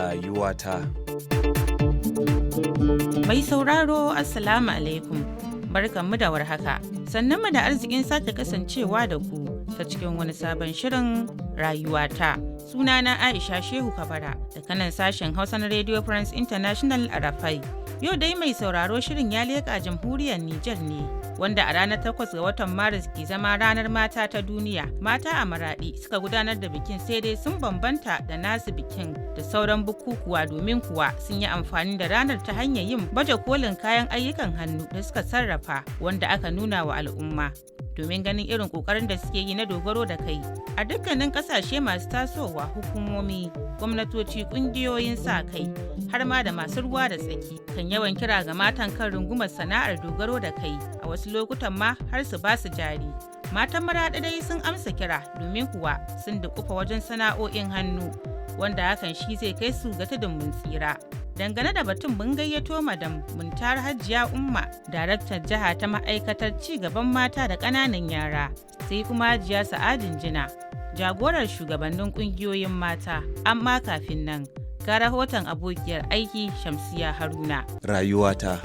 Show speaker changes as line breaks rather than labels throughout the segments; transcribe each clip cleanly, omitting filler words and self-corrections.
rayuwata.
Mai sauraro Assalamu alaikum, barkanmu da warhaka, sannanmu da arzikin sake kasancewa da ku ta cikin wani sabon shirin rayuwata. Sunana Aisha Shehu Kabara da kanan sashen Hausa na Radio France International a Rafai. Yau dai mai sauraro shirin ya leƙa Jamhuriyar Nijar ne, wanda a ranar 8 ga watan Maris ke zama ranar mata ta duniya. Mata a Maraɗi suka gudanar da bikin, sai dai sun bambanta da nasu bikin da sauran bukukuwa, domin kuwa sun yi amfani da ranar ta hanyar yin baje kolin kayan ayyukan hannu da suka sarrafa, wanda aka nuna wa al'umma domin ganin irin kokarin da suke yi na dogaro da kai. A dukkanin kasashe masu tasowa, hukumomi, gwamnatoci, kungiyoyin sa kai har ma da masu ruwa da tsaki kan yawan kira ga matan kan rungumar sana'ar dogaro da kai, a wasu lokutan ma har su ba su jari. Matan Maraɗi dai sun amsa kira, domin kuwa sun dukufa wajen sana'o'in hannu, wanda hakan shi zai kai su ga tudun mun tsira. Dangane da batun mun gayyato Madam Muntar Hajiya Umma, daraktar jiha ta ma'aikatar ci gaban mata da ƙananan yara, sai kuma Hajiya Sa'adin Jina, jagorar shugabannin ƙungiyoyin mata. Amma kafin nan, ga rahoton abokiyar aiki Shamsiya Haruna.
Rayuwata.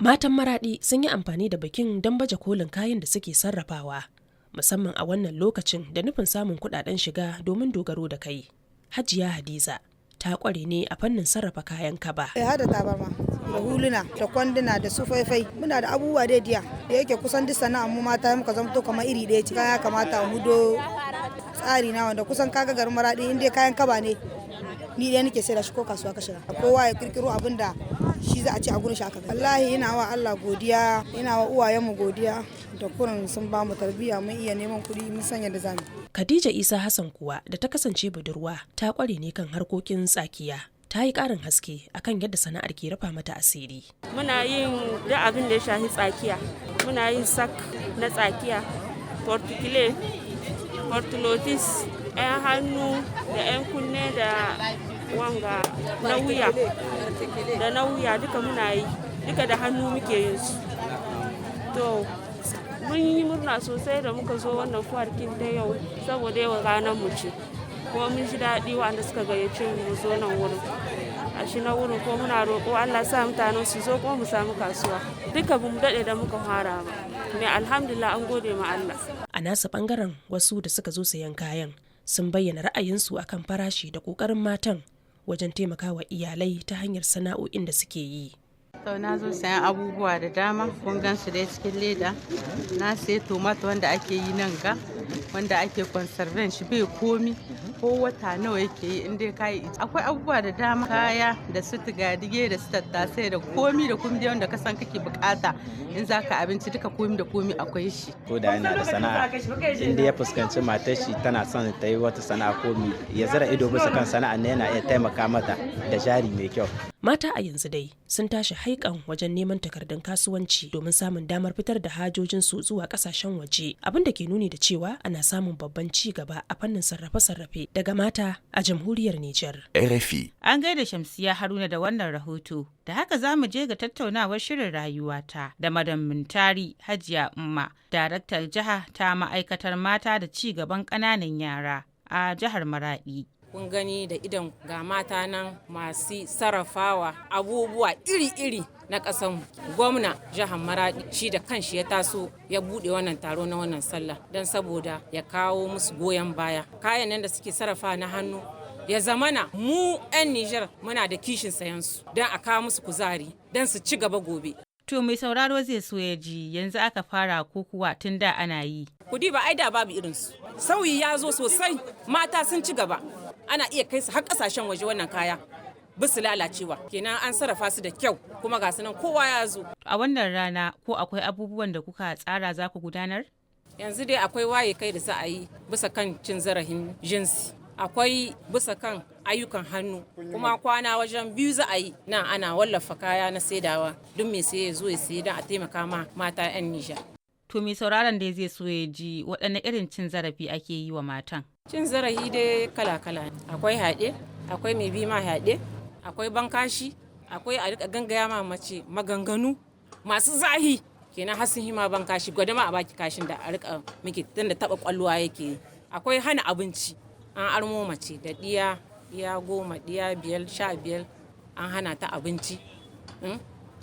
Matan Maraɗi sun yi amfani da bikin don baje kolin kayan da suke sarrafawa, musamman a wannan lokacin da nufin samun kuɗaɗen shiga domin dogaro da kai. Hajiya Hadiza ta kware ne a fannin sarrafa kayan kaba.
Hada tabarma da huluna da kwanduna da sufaifai, muna da abubuwa da diya da yake kusan duk sana'ar mu mata muka zamto kamar iri ɗaya ci, ya kamata mu do tsari na wanda kusan kaga garin Maraɗi inda kayan kaba ne ni dai nake sai da shi ko kasuwa ka shiga, kowa ya kirkiro abin da shi za a ci a gurin shi aka. Wallahi ina wa Allah godiya, ina wa uwayenmu godiya da kurin sun ba mu tarbiyya, mun iya neman kuɗi, mun san yadda zamu.
Khadija Isa Hassan kuwa da ta kasance budurwa ta kware ne kan harkokin tsakiya. Ta yi ƙarin haske akan yadda sana'ar ke rufa mata asiri.
Muna yin da abin da ya shafi tsakiya, muna yin sak na tsakiya, portikile, portulotis, 'yan hannu da 'yan kunne da wanga na wuya duka muna yi, duka da hannu muke yin su. To mun yi murna sosai da muka zo wannan fuwarkin ta yau, saboda yau ranar mu ce, kuma mun ji daɗi wanda suka gayyace mu zo nan wurin. A shi na wurin ko muna roƙo Allah sa mutanen su zo kuma mu samu kasuwa. Duka bamu daɗe da muka fara ba, mai alhamdulillah an gode ma Allah.
A nasu ɓangaren, wasu da suka zo sayan kayan sun bayyana ra'ayinsu akan farashi da ƙoƙarin matan wajen taimakawa iyalai ta hanyar sana'o'in da suke yi.
To na zo sayan abubuwa da dama, kun gan su dai cikin leda. Na sayi tomato wanda ake yi nan ga, wanda ake conservation shi bai komi, ko wata nawa yake yi in dai kayi. Akwai abubuwa da dama, kaya da su tigadige da su tattasai da komi da komi wanda ka san kake bukata in zaka abinci, duka komi da komi akwai shi.
Ko da yana da sana'a, inda ya fuskanci matar shi tana son ta yi wata sana'a komi, ya zira ido bisa kan sana'a ne yana iya taimaka mata da jari mai kyau.
Mata a yanzu dai sun tashi haikan wajen neman takardun kasuwanci domin samun damar fitar da hajojinsu zuwa kasashen waje, abin da ke nuni da cewa ana samun babban ci gaba a fannin sarrafe-sarrafe daga mata a Jamhuriyar Nijar.
RFI.
An gaida Shamsiya Haruna da wannan rahoto. Da haka za mu je ga tattaunawar shirin rayuwata da Madam Muntari Hajiya Umma, daraktar jiha ta ma'aikatar mata da ci gaban ƙananan yara a jihar Maraɗi.
Kun gani da idan ga mata nan masu sarrafawa abubuwa iri-iri na ƙasan. Gwamna jihar Maraɗi shi da kanshi ya taso ya buɗe wannan taro na wannan sallah don saboda ya kawo musu goyon baya. Kayan nan da suke sarrafa na hannu ya zamana mu 'yan Nijar muna da kishin sayansu don a kawo musu kuzari don su ci gaba gobe.
To mai sauraro zai so ya ji, yanzu aka fara ko kuwa tun da ana yi.
Kudi ba ai da babu irinsu. Sauyi ya zo sosai, mata sun ci gaba. Ana iya kai su har kasashen waje wannan kaya bisu lalacewa, kenan an sarrafa su da kyau, kuma ga su nan kowa ya zo.
A wannan rana ko akwai abubuwan da kuka tsara za ku gudanar?
Yanzu dai akwai waye kai da za a yi bisa kan cin zarafin jinsi, akwai bisa kan ayyukan hannu, kuma kwana wajen 2 za a yi nan ana wallafa kaya na saidawa, duk mai sai ya zo ya sayi don a taimaka ma mata 'yan Nijar.
To mai sauraron da zai so ya ji waɗanne irin cin zarafi ake yi wa matan?
Cin zarafi dai kala-kala ne. Akwai haɗe, akwai mai bi ma haɗe, akwai bankashi, akwai a rika gangaya ma mace maganganu masu zahi, kenan har sun hima bankashi, gwada ma a baki kashin da a rika miki tunda taba kwalluwa yake. Akwai hana abinci, an armo mace da diya ɗiya 10 ɗiya 5 15 an hana ta abinci.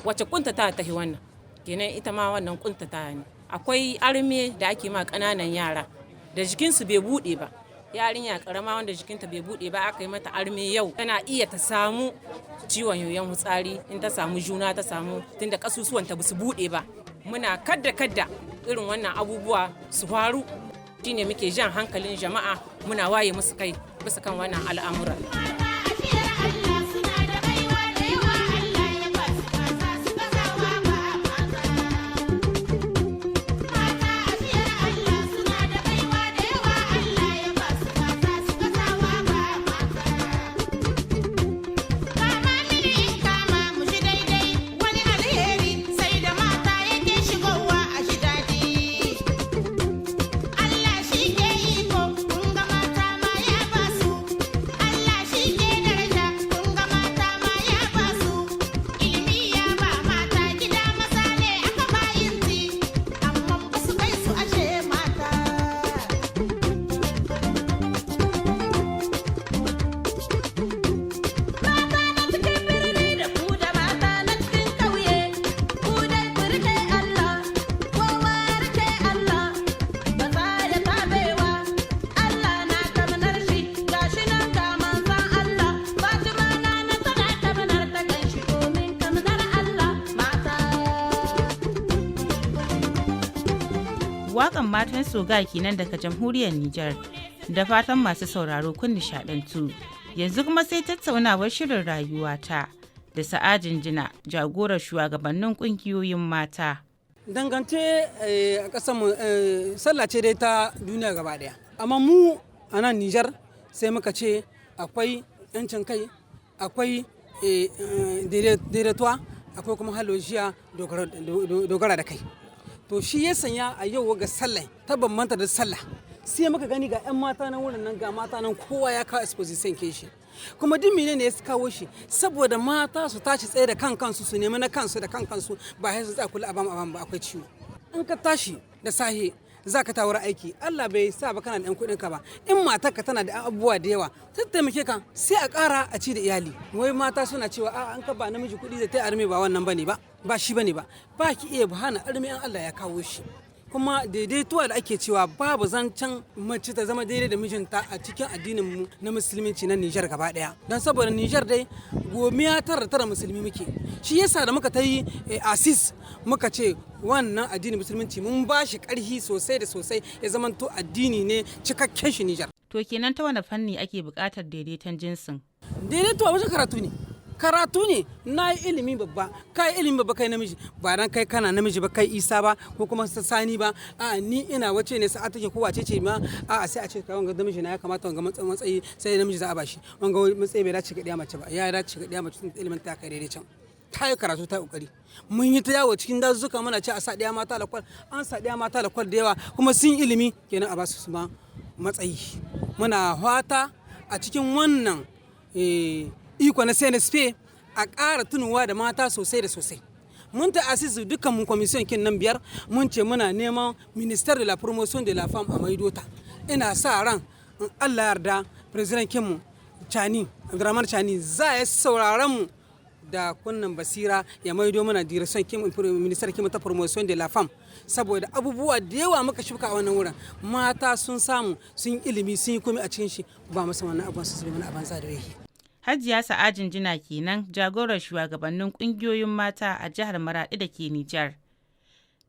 Wace kuntata ta yi wannan? Kenan ita ma wannan kuntata ne. Akwai arme da ake ma ƙananan yara da jikinsu bai buɗe ba. Yarinya karama wanda jikinta bai buɗe ba aka yi mata arme yau tana iya ta samu ciwon yoyon hutsari in ta samu juna ta samu tunda kasusuwanta ba su buɗe ba. Muna kadda irin wannan abubuwa su faru. Shine muke jan hankalin jama'a muna waye musu kai bisa kan wannan al'amura.
Waƙan matan soga kenan daga Jamhuriyar Nijar, da fatan masu sauraro kun nishaɗantu. Yanzu kuma sai tattaunawar shirin rayuwata da Sa'ajin Jina, jagorar shugabannin ƙungiyoyin mata.
Dangance a ƙasarmu sallah ce dai ta duniya gaba ɗaya. Amma mu a nan Nijar sai muka ce akwai 'yancin kai, akwai daidaituwa, akwai kuma halojiya dogara da kai. To shi ya sanya a yau ga sallah ta bambanta da sallah sai muka gani ga 'yan mata nan wurin nan ga mata nan kowa ya kawo exposition ke shi kuma duk menene ya kawo shi saboda mata su tashi tsaye da kansu su nemi na kansu da kansu ba sai su tsaya kula abam ba akwai ciwo. In ka tashi da sahe za ka tawar aiki Allah bai sa ba kana da 'yan kuɗin ka ba in matarka tana da abubuwa da yawa ta taimake ka sai a ƙara a ci da iyali. Wai mata suna cewa a an ka ba namiji kuɗi da ta arme ba wannan bane ba shi bane ba ki iya hana arme an Allah ya kawo shi. Kuma daidaituwa da ake cewa babu zancen mace ta zama daidai da mijinta a cikin addinin mu na musulunci na Nijar gaba daya don saboda Nijar dai 999 musulmi muke shi yasa da muka ta yi asis muka ce wannan addinin musulunci mun ba shi karhi sosai da sosai ya zamanto addini ne cikakken shi Nijar.
To kenan ta wani fanni ake buƙatar daidaiton jinsin?
Daidaituwa wajen karatu ne na yi ilimi babba kai ilimi babba kai namiji ba dan kai kana namiji ba kai Isa ba ko kuma Sani ba a ni ina wace ne sa'a take ko wace ce ma a sai a ce kai wanga namiji na ya kamata wanga matsayi sai namiji za a bashi wanga matsayi bai dace ga ɗiya mace ba ya dace ga ɗiya mace tun ilimin ta kai daidai can ta yi karatu ta kokari mun yi ta yawo cikin dazuka muna ce a sa ɗiya mata lakwal an sa ɗiya mata lakwal da yawa kuma sun ilimi kenan a basu su ma matsayi muna fata a cikin wannan iko na CNSP a ƙara tunuwa da mata sosai da sosai. Mun ta asisi dukkan mun commission kin nan 5 mun ce muna neman ministère de la promotion de la femme a maidota. Ina sa ran in Allah yarda president kinmu Abdurrahman Chani za ya sauraron mu da kunnan basira ya maido mana direction kin ministère kin ta promotion de la femme saboda abubuwa da yawa muka shuka a wannan wurin mata sun samu sun ilimi sun yi komai a cikin shi ba masa wannan abun su zai mana abanza da yake.
Hajiya Sa'ajin Jina kenan jagorar shugabannin ƙungiyoyin mata a jihar Maraɗi da ke Nijar.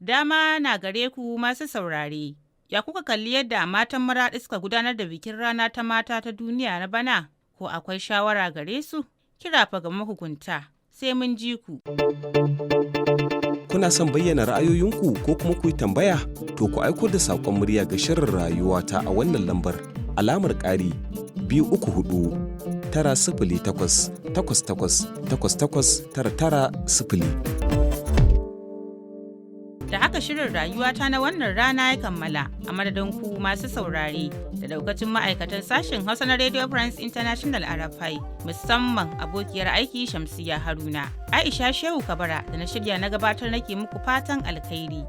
Dama na gare ku masu saurare. Ya kuka kalli yadda matan Maraɗi suka gudanar da bikin rana ta mata ta duniya na bana? Ko akwai shawara gare su? Kira fa ga mahukunta. Sai mun ji ku.
Kuna son bayyana ra'ayoyinku ko kuma ku yi tambaya? To ku aiko da saƙon murya ga shirin rayuwata a wannan lambar alamar ƙari 234 908 88 88
Da haka shirin rayuwata na wannan rana ya kammala a madadin ku masu saurare da daukacin ma'aikatan sashen Hausa na Radio France International RFI musamman abokiyar aiki Shamsiya Haruna. Aisha Shehu Kabara da na shirya na gabatar nake muku fatan alkhairi.